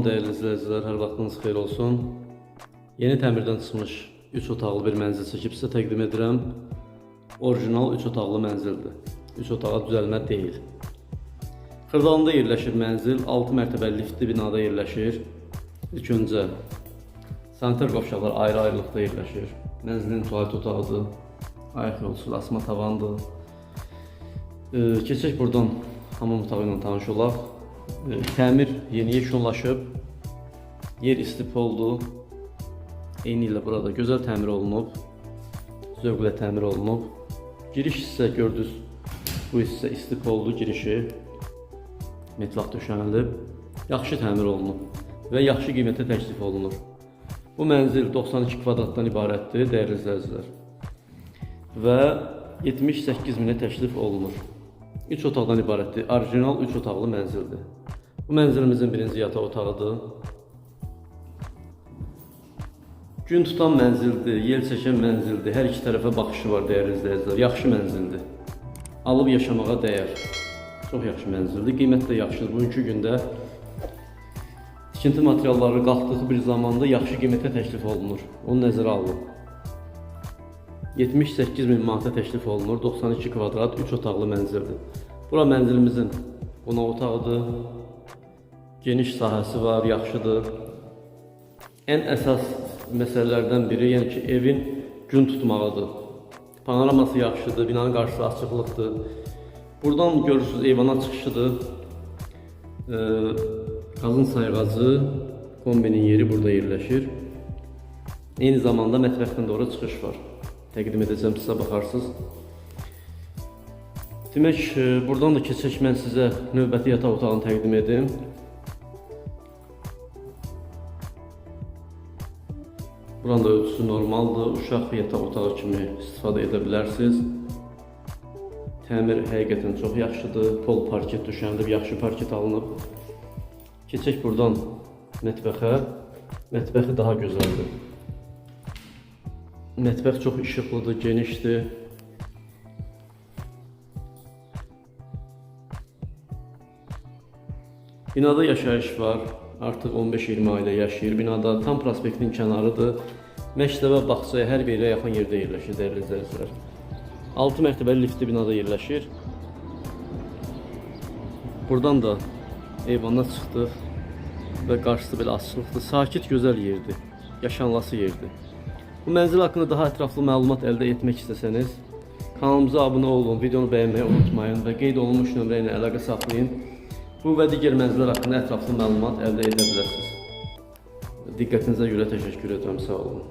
değerli izləyicilər, hər vaxtınız xeyir olsun. Yeni təmirdən çıxmış 3 otaqlı bir mənzil çəkib sizə təqdim edirəm. Orijinal 3 otaqlı mənzildir. 3 otağa düzəlmə deyil. Xırdalında yerləşir mənzil, 6 mərtəbəli liftli binada yerləşir. İlk öncə sanitar qovşaqlar ayrı-ayrılıqda yerləşir. Mənzilin tualet otağıdır, ayaq yolsuz asma tavandır. Keçək buradan hamam otağı ilə tanış olaq. Təmir yeni yekunlaşıb, yer istif oldu. Eyni ilə burada gözəl təmir olunub, zövqlə təmir olunub. Giriş hissə gördünüz, bu hissə istif oldu girişi. Metlaq döşənilib, yaxşı təmir olunub və yaxşı qiymətə təklif olunur. Bu mənzil 92 kvadratdan ibarətdir, dəyərli izləyicilər. Və 78 minə təklif olunur. 3 otaqdan ibarətdir, orijinal 3 otaqlı mənzildir. Bu mənzilimizin birinci yataq otağıdır. Gün tutan mənzildir, yel çəkən mənzildir, hər iki tərəfə baxışı var dəyərli izləyicilər. Yaxşı mənzildir, alıb yaşamağa dəyər. Çox yaxşı mənzildir, qiymət də yaxşıdır. Bugünkü gündə tikinti materialları qalxdığı bir zamanda yaxşı qiymətə təklif olunur. Onu nəzərə alın. 78 min manata təklif olunur, 92 kvadrat 3 otaqlı mənzildir. Bura mənzilimizin qonaq otağıdır, geniş sahəsi var, yaxşıdır. Ən əsas məsələlərdən biri, yəni ki, evin gün tutmağıdır. Panoraması yaxşıdır, binanın qarşısı açıqlıqdır. Buradan görürsünüz, eyvana çıxışıdır. Qazın sayğacı, kombinin yeri burada yerləşir. Eyni zamanda mətbəxdən doğru çıxış var. Təqdim edəcəm, sizə baxarsınız. Demək, buradan da keçək, mən sizə növbəti yataq otağını təqdim edim. Buranın da ölçüsü normaldır, uşaq yataq otağı kimi istifadə edə bilərsiniz. Təmir həqiqətən çox yaxşıdır, pol parket düşənilib, yaxşı parket alınıb. Keçək buradan mətbəxə, mətbəxi daha gözəldir. Mətbəx çox işıqlıdır, genişdir. Binada yaşayış var, artıq 15-20 ailə yaşayır. Binada tam prospektin kənarıdır. Məktəbə, bağçaya, hər bir yerə yaxın yerdə yerləşir, dəyərli izləyicilər. 6 mərtəbəli liftli binada yerləşir. Buradan da eyvana çıxdıq və qarşısı belə açıqlıqdır. Sakit, gözəl yerdir, yaşanlası yerdir. Bu mənzil haqqında daha ətraflı məlumat əldə etmək istəsəniz, kanalımıza abunə olun, videonu bəyənməyi unutmayın və qeyd olunmuş nömrə ilə əlaqə saxlayın. Bu və digər mənzillər haqqında ətraflı məlumat əldə edə bilərsiniz. Diqqətinizə görə təşəkkür edirəm, sağ olun.